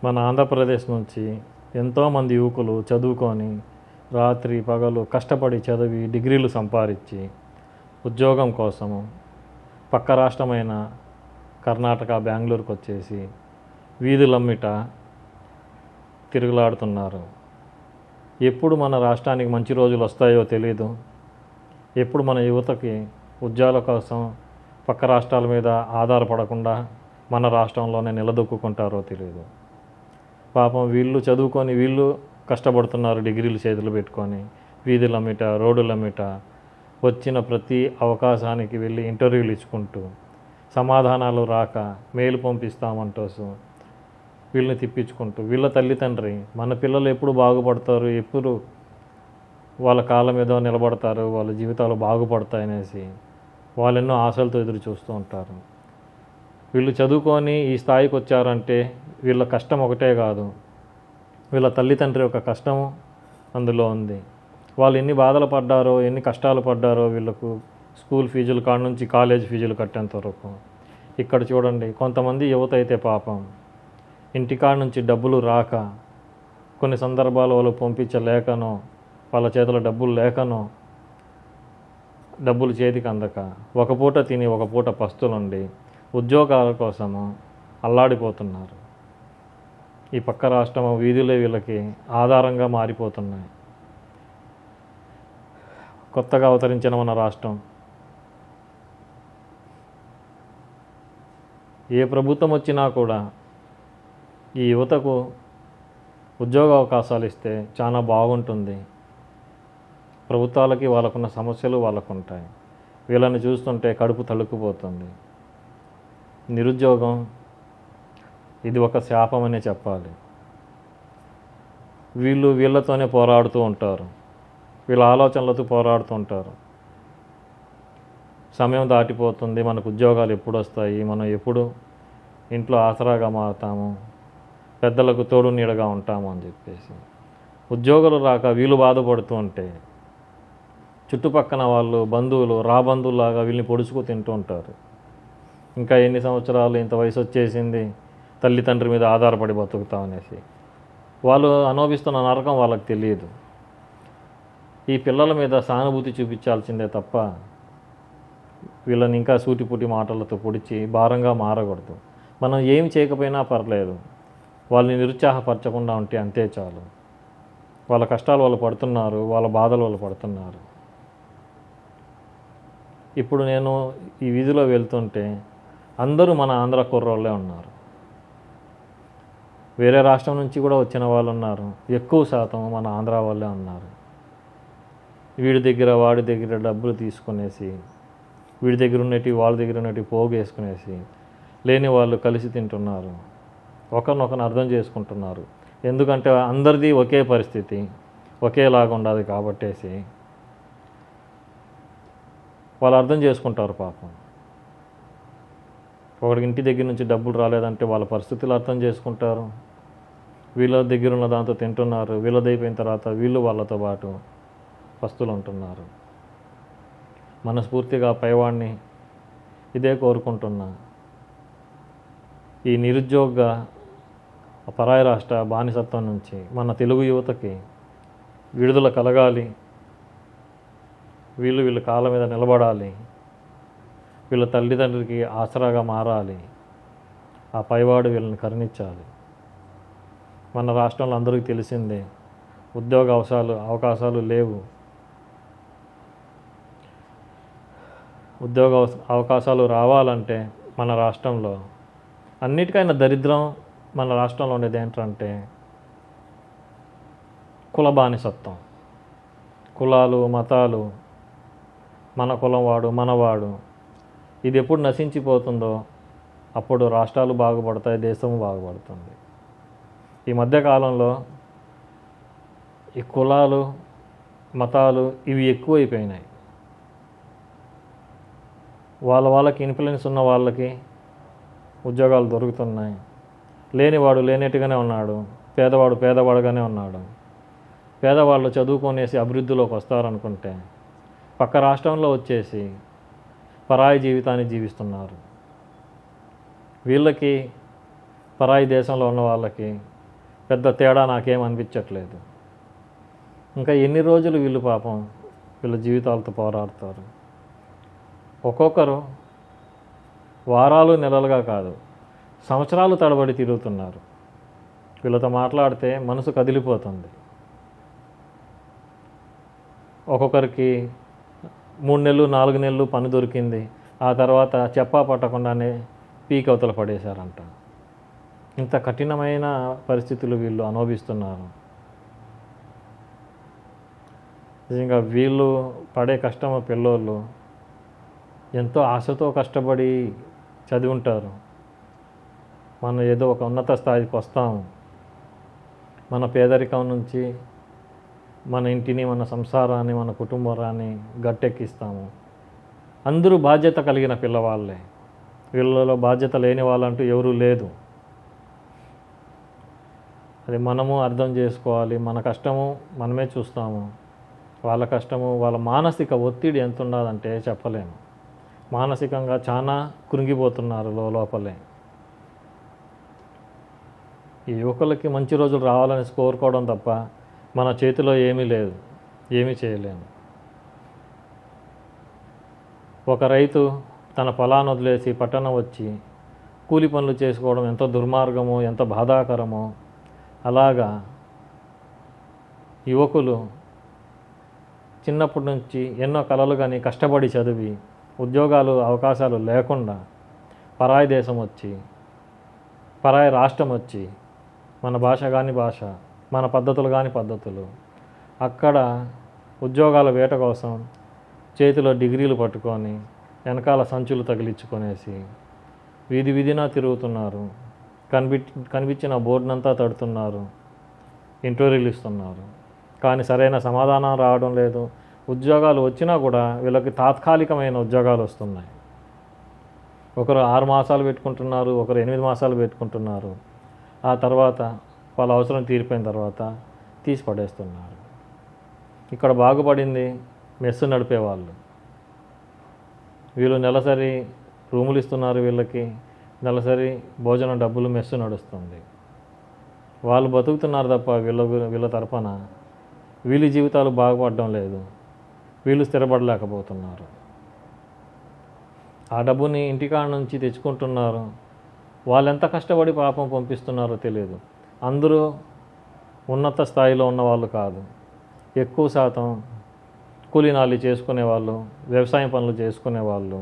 మన ఆంధ్రప్రదేశ్ నుంచి ఎంతోమంది యువకులు చదువుకొని రాత్రి పగలు కష్టపడి చదివి డిగ్రీలు సంపాదించి ఉద్యోగం కోసము పక్క రాష్ట్రమైన కర్ణాటక బెంగళూరుకు వచ్చేసి వీధులమ్మిట తిరుగులాడుతున్నారు. ఎప్పుడు మన రాష్ట్రానికి మంచి రోజులు వస్తాయో తెలీదు. ఎప్పుడు మన యువతకి ఉద్యోగాల కోసం పక్క రాష్ట్రాల మీద ఆధారపడకుండా మన రాష్ట్రంలోనే నిలదొక్కుంటారో తెలియదు. పాపం వీళ్ళు చదువుకొని వీళ్ళు కష్టపడుతున్నారు, డిగ్రీలు చేతులు పెట్టుకొని వీధులమ్మిట రోడ్డులమ్మిట వచ్చిన ప్రతి అవకాశానికి వెళ్ళి ఇంటర్వ్యూలు ఇచ్చుకుంటూ సమాధానాలు రాక మెయిల్ పంపిస్తామంటూ వీళ్ళని తిప్పించుకుంటూ వీళ్ళ తల్లిదండ్రి మన పిల్లలు ఎప్పుడు బాగుపడతారు, ఎప్పుడు వాళ్ళ కాళ్ళ మీద నిలబడతారు, వాళ్ళ జీవితాలు బాగుపడతాయనేసి వాళ్ళు ఎన్నో ఆశలతో ఎదురు చూస్తూ ఉంటారు. వీళ్ళు చదువుకొని ఈ స్థాయికి వచ్చారంటే వీళ్ళ కష్టం ఒకటే కాదు, వీళ్ళ తల్లిదండ్రి యొక్క కష్టము అందులో ఉంది. వాళ్ళు ఎన్ని బాధలు పడ్డారో, ఎన్ని కష్టాలు పడ్డారో వీళ్ళకు స్కూల్ ఫీజుల కాడ నుంచి కాలేజ్ ఫీజులు కట్టేంత వరకు. ఇక్కడ చూడండి, కొంతమంది యువత అయితే పాపం ఇంటికాడ నుంచి డబ్బులు రాక, కొన్ని సందర్భాలు వాళ్ళు పంపించలేకనో, వాళ్ళ చేతిలో డబ్బులు లేకనో, డబ్బులు చేతికి అందక ఒక పూట తిని ఒక పూట పస్తులుండి ఉద్యోగాల కోసము అల్లాడిపోతున్నారు. ఈ పక్క రాష్ట్రము వీధులే వీళ్ళకి ఆధారంగా మారిపోతున్నాయి. కొత్తగా అవతరించిన మన రాష్ట్రం ఏ ప్రభుత్వం వచ్చినా కూడా ఈ యువతకు ఉద్యోగ అవకాశాలు ఇస్తే చాలా బాగుంటుంది. ప్రభుత్వాలకి వాళ్ళకున్న సమస్యలు వాళ్ళకు ఉంటాయి. వీళ్ళని చూస్తుంటే కడుపు తళుక్కుపోతుంది. నిరుద్యోగం ఇది ఒక శాపమనే చెప్పాలి. వీళ్ళతోనే పోరాడుతూ ఉంటారు, వీళ్ళ ఆలోచనలతో పోరాడుతూ ఉంటారు. సమయం దాటిపోతుంది, మనకు ఉద్యోగాలు ఎప్పుడు వస్తాయి, మనం ఎప్పుడు ఇంట్లో ఆసరాగా మారుతాము, పెద్దలకు తోడు నీడగా ఉంటాము అని చెప్పేసి ఉద్యోగాలు రాక వీళ్ళు బాధపడుతూ ఉంటే చుట్టుపక్కన వాళ్ళు బంధువులు రాబంధువులాగా వీళ్ళని పొడుచుకు తింటూ ఉంటారు. ఇంకా ఎన్ని సంవత్సరాలు, ఇంత వయసు వచ్చేసింది, తల్లిదండ్రి మీద ఆధారపడి బతుకుతామనేసి వాళ్ళు అనుభవిస్తున్న నరకం వాళ్ళకి తెలియదు. ఈ పిల్లల మీద సానుభూతి చూపించాల్సిందే తప్ప వీళ్ళని ఇంకా సూటిపుటి మాటలతో పొడిచి భారంగా మారకూడదు. మనం ఏమి చేయకపోయినా పర్లేదు, వాళ్ళని నిరుత్సాహపరచకుండా ఉంటే అంతే చాలు. వాళ్ళ కష్టాలు వాళ్ళు పడుతున్నారు, వాళ్ళ బాధలు వాళ్ళు పడుతున్నారు. ఇప్పుడు నేను ఈ వీధిలో వెళ్తుంటే అందరూ మన ఆంధ్ర కుర్రోళ్ళే ఉన్నారు. వేరే రాష్ట్రం నుంచి కూడా వచ్చిన వాళ్ళు ఉన్నారు, ఎక్కువ శాతం మన ఆంధ్ర వాళ్ళే ఉన్నారు. వీడి దగ్గర వాడి దగ్గర డబ్బులు తీసుకునేసి, వీడి దగ్గర ఉన్నట్టు వాళ్ళ దగ్గర ఉన్నట్టు పోగేసుకునేసి లేని వాళ్ళు కలిసి తింటున్నారు, ఒకరినొకరిని అర్థం చేసుకుంటున్నారు. ఎందుకంటే అందరిది ఒకే పరిస్థితి, ఒకేలాగా ఉండదు కాబట్టేసి వాళ్ళు అర్థం చేసుకుంటారు. పాపం ఒకడికి ఇంటి దగ్గర నుంచి డబ్బులు రాలేదంటే వాళ్ళ పరిస్థితులు అర్థం చేసుకుంటారు. వీళ్ళ దగ్గర ఉన్న దాంతో తింటున్నారు, వీళ్ళది అయిపోయిన తర్వాత వీళ్ళు వాళ్ళతో పాటు పస్తులు ఉంటున్నారు. మనస్ఫూర్తిగా పైవాడిని ఇదే కోరుకుంటున్నా. ఈ నిరుద్యోగ పరాయి రాష్ట్ర బానిసత్వం నుంచి మన తెలుగు యువతకి విడుదల కలగాలి. వీళ్ళ కాళ్ళ మీద నిలబడాలి, వీళ్ళ తల్లిదండ్రులకి ఆసరాగా మారాలి. ఆ పైవాడు వీళ్ళని కరుణించాలి. మన రాష్ట్రంలో అందరికీ తెలిసిందే, ఉద్యోగ అవకాశాలు లేవు. ఉద్యోగ అవకాశాలు రావాలంటే మన రాష్ట్రంలో అన్నిటికైనా దరిద్రం మన రాష్ట్రంలో ఉండేది ఏంటంటే కుల బానిసత్వం. కులాలు, మతాలు, మన కులం వాడు మనవాడు, ఇది ఎప్పుడు నశించిపోతుందో అప్పుడు రాష్ట్రాలు బాగుపడతాయి, దేశం బాగుపడుతుంది. ఈ మధ్యకాలంలో ఈ కులాలు, మతాలు ఇవి ఎక్కువైపోయినాయి. వాళ్ళకి ఇన్ఫ్లుయెన్స్ ఉన్న వాళ్ళకి ఉద్యోగాలు దొరుకుతున్నాయి, లేనివాడు లేనట్టుగానే ఉన్నాడు, పేదవాడు పేదవాడుగానే ఉన్నాడు. పేదవాళ్ళు చదువుకొనేసి అభివృద్ధిలోకి వస్తారనుకుంటే పక్క రాష్ట్రంలో వచ్చేసి పరాయి జీవితాన్ని జీవిస్తున్నారు. వీళ్ళకి పరాయి దేశంలో ఉన్న వాళ్ళకి పెద్ద తేడా నాకేం అనిపించట్లేదు. ఇంకా ఎన్ని రోజులు వీళ్ళు పాపం వీళ్ళ జీవితాలతో పోరాడతారు. ఒక్కొక్కరు వారాలు నెలలుగా కాదు, సంవత్సరాలు తడబడి తిరుగుతున్నారు. వీళ్ళతో మాట్లాడితే మనసు కదిలిపోతుంది. ఒక్కొక్కరికి 3 నెలలు 4 నెలలు పని దొరికింది, ఆ తర్వాత చెప్పా పట్టకుండానే పీకవతల పడేశారంట. ఇంత కఠినమైన పరిస్థితులు వీళ్ళు అనుభవిస్తున్నారు. నిజంగా వీళ్ళు పడే కష్టం, పిల్లోళ్ళు ఎంతో ఆశతో కష్టపడి చదివి ఉంటారు. మనం ఏదో ఒక ఉన్నత స్థాయికి వస్తాము, మన పేదరికం నుంచి మన ఇంటిని, మన సంసారాన్ని, మన కుటుంబాన్ని గట్టెక్కిస్తాము. అందరూ బాధ్యత కలిగిన పిల్లవాళ్ళే. వీళ్ళలో బాధ్యత లేని వాళ్ళంటూ ఎవరూ లేదు. అది మనము అర్థం చేసుకోవాలి. మన కష్టము మనమే చూస్తాము, వాళ్ళ కష్టము, వాళ్ళ మానసిక ఒత్తిడి ఎంత ఉన్నదంటే చెప్పలేము. మానసికంగా చాలా కృంగిపోతున్నారు లోపలే. ఈ యువకులకి మంచి రోజులు రావాలని కోరుకోవడం తప్ప మన చేతిలో ఏమీ లేదు, ఏమీ చేయలేము. ఒక రైతు తన పొలాన్ని వదిలేసి పట్టణం వచ్చి కూలి పనులు చేసుకోవడం ఎంత దుర్మార్గమో, ఎంత బాధాకరమో, అలాగా యువకులు చిన్నప్పటి నుంచి ఎన్నో కలలు కానీ కష్టపడి చదివి ఉద్యోగాలు అవకాశాలు లేకుండా పరాయి దేశం వచ్చి, పరాయి రాష్ట్రం వచ్చి, మన భాష కాని భాష, మన పద్ధతులు కాని పద్ధతులు, అక్కడ ఉద్యోగాల వేట కోసం చేతిలో డిగ్రీలు పట్టుకొని వెనకాల సంచులు తగిలించుకొనేసి వీధి వీధినా తిరుగుతున్నారు. కనిపించిన బోర్డునంతా తడుతున్నారు, ఇంటర్వ్యూలు ఇస్తున్నారు. కానీ సరైన సమాధానం రావడం లేదు. ఉద్యోగాలు వచ్చినా కూడా వీళ్ళకి తాత్కాలికమైన ఉద్యోగాలు వస్తున్నాయి. ఒకరు 6 మాసాలు పెట్టుకుంటున్నారు, ఒకరు 8 మాసాలు పెట్టుకుంటున్నారు. ఆ తర్వాత వాళ్ళ అవసరం తీరిపోయిన తర్వాత తీసి పడేస్తున్నారు. ఇక్కడ బాగుపడింది మెస్సు నడిపేవాళ్ళు. వీళ్ళు నెలసరి రూములు ఇస్తున్నారు, వీళ్ళకి నెలసరి భోజనం డబ్బులు మెస్సు నడుస్తుంది. వాళ్ళు బతుకుతున్నారు తప్ప వీళ్ళ తరపున వీళ్ళ జీవితాలు బాగుపడడం లేదు, వీళ్ళు స్థిరపడలేకపోతున్నారు. ఆ డబ్బుని ఇంటికాడ నుంచి తెచ్చుకుంటున్నారు. వాళ్ళు ఎంత కష్టపడి పాపం పంపిస్తున్నారో తెలియదు. అందరూ ఉన్నత స్థాయిలో ఉన్నవాళ్ళు కాదు. ఎక్కువ శాతం కూలీనాలి చేసుకునేవాళ్ళు, వ్యవసాయం పనులు చేసుకునేవాళ్ళు,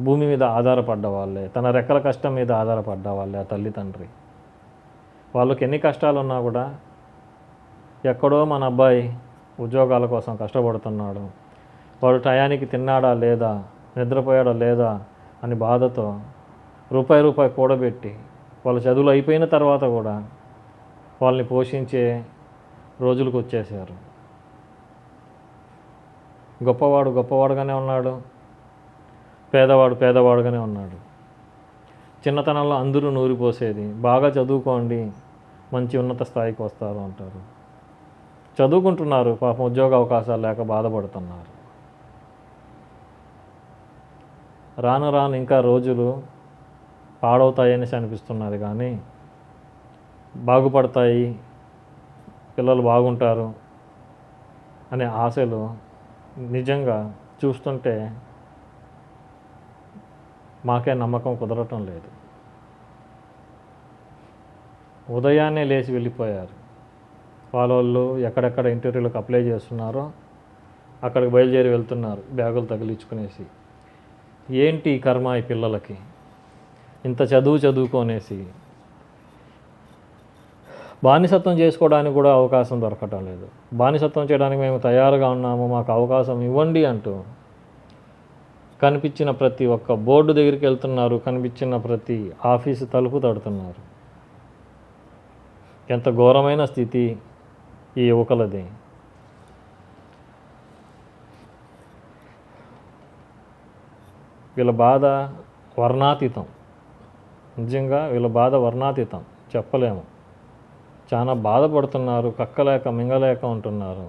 భూమి మీద ఆధారపడ్డ వాళ్ళే, తన రెక్కల కష్టం మీద ఆధారపడ్డ వాళ్ళే ఆ తల్లిదండ్రి. వాళ్ళకి ఎన్ని కష్టాలు ఉన్నా కూడా ఎక్కడో మన అబ్బాయి ఉద్యోగాల కోసం కష్టపడుతున్నాడు, వాడు టయానికి తిన్నాడా లేదా, నిద్రపోయాడా లేదా అని బాధతో రూపాయి కూడబెట్టి వాళ్ళ చదువులు అయిపోయిన తర్వాత కూడా వాళ్ళని పోషించే రోజులకు వచ్చేసారు. గొప్పవాడు గొప్పవాడుగానే ఉన్నాడు, పేదవాడు పేదవాడుగానే ఉన్నాడు. చిన్నతనంలో అందరూ నూరిపోసేది బాగా చదువుకోండి మంచి ఉన్నత స్థాయికి వస్తారు అంటారు. చదువుకుంటున్నారు, పాపం ఉద్యోగ అవకాశాలు లేక బాధపడుతున్నారు. రాను రాను ఇంకా రోజులు పాడవుతాయనేసి అనిపిస్తున్నది, కానీ బాగుపడతాయి, పిల్లలు బాగుంటారు అనే ఆశలు నిజంగా చూస్తుంటే మాకే నమ్మకం కుదరటం లేదు. ఉదయాన్నే లేచి వెళ్ళిపోయారు. వాళ్ళు ఎక్కడెక్కడ ఇంటర్వ్యూలకు అప్లై చేస్తున్నారో అక్కడికి బయలుదేరి వెళ్తున్నారు బ్యాగులు తగిలించుకునేసి. ఏంటి కర్మ ఈ పిల్లలకి, ఇంత చదువుకొనేసి బానిసత్వం చేసుకోవడానికి కూడా అవకాశం దొరకటం లేదు. బానిసత్వం చేయడానికి మేము తయారుగా ఉన్నాము, మాకు అవకాశం ఇవ్వండి అంటూ కనిపించిన ప్రతి ఒక్క బోర్డు దగ్గరికి వెళ్తున్నారు, కనిపించిన ప్రతి ఆఫీసు తలుపు తడుతున్నారు. ఎంత ఘోరమైన స్థితి ఈ యువకులది. వీళ్ళ బాధ వర్ణాతీతం. నిజంగా వీళ్ళ బాధ వర్ణాతీతం, చెప్పలేము. చాలా బాధపడుతున్నారు, కక్కలేక మింగలేక ఉంటున్నారు.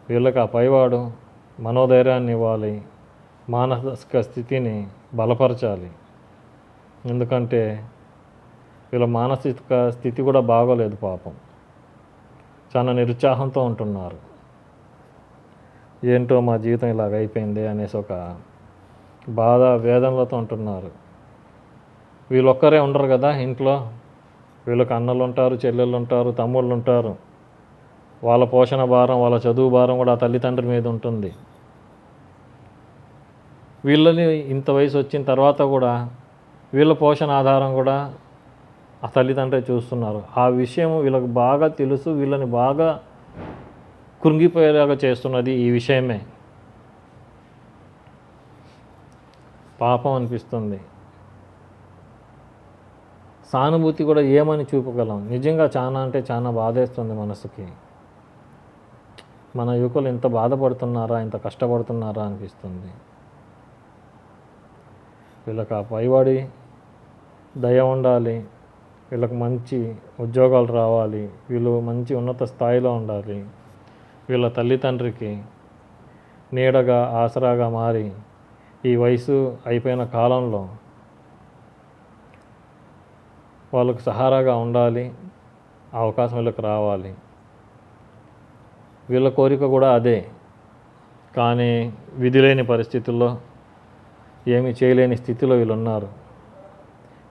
వీళ్ళకి ఆ పైవాడు మనోధైర్యాన్ని ఇవ్వాలి, మానసిక స్థితిని బలపరచాలి. ఎందుకంటే వీళ్ళ మానసిక స్థితి కూడా బాగోలేదు పాపం. చాలా నిరుత్సాహంతో ఉంటున్నారు. ఏంటో మా జీవితం ఇలాగ అయిపోయింది అనేసి ఒక బాధ వేదనలతో ఉంటున్నారు. వీళ్ళొక్కరే ఉండరు కదా ఇంట్లో. వీళ్ళకి అన్నలు ఉంటారు, చెల్లెళ్ళు ఉంటారు, తమ్ముళ్ళు ఉంటారు. వాళ్ళ పోషణ భారం, వాళ్ళ చదువు భారం కూడా ఆ తల్లిదండ్రుల మీద ఉంటుంది. వీళ్ళని ఇంత వయసు వచ్చిన తర్వాత కూడా వీళ్ళ పోషణ ఆధారం కూడా ఆ తల్లిదండ్రులే చూస్తున్నారు. ఆ విషయం వీళ్ళకి బాగా తెలుసు. వీళ్ళని బాగా కృంగిపోయేలాగా చేస్తున్నది ఈ విషయమే. పాపం అనిపిస్తుంది. సానుభూతి కూడా ఏమని చూపగలం? నిజంగా చాలా అంటే చాలా బాధేస్తుంది మనసుకి. మన యువకులు ఇంత బాధపడుతున్నారా, ఇంత కష్టపడుతున్నారా అనిపిస్తుంది. వీళ్ళకి ఆ పైవాడి దయ ఉండాలి. వీళ్ళకి మంచి ఉద్యోగాలు రావాలి. వీళ్ళు మంచి ఉన్నత స్థాయిలో ఉండాలి. వీళ్ళ తల్లిదండ్రికి నీడగా ఆసరాగా మారి ఈ వయసు అయిపోయిన కాలంలో వాళ్ళకు సహారాగా ఉండాలి. ఆ అవకాశం వీళ్ళకి రావాలి. వీళ్ళ కోరిక కూడా అదే. కానీ విధి లేని పరిస్థితుల్లో ఏమీ చేయలేని స్థితిలో వీళ్ళు ఉన్నారు.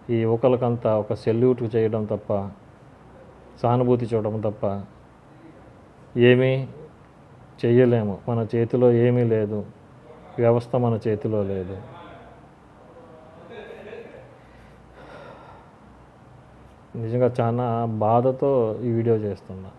ఈ యువకులకంతా ఒక సెల్యూట్ చేయడం తప్ప, సానుభూతి చూడడం తప్ప ఏమీ చెయ్యలేము. మన చేతిలో ఏమీ లేదు. వ్యవస్థ మన చేతిలో లేదు. నిజంగా చాలా బాధతో ఈ వీడియో చేస్తున్నా.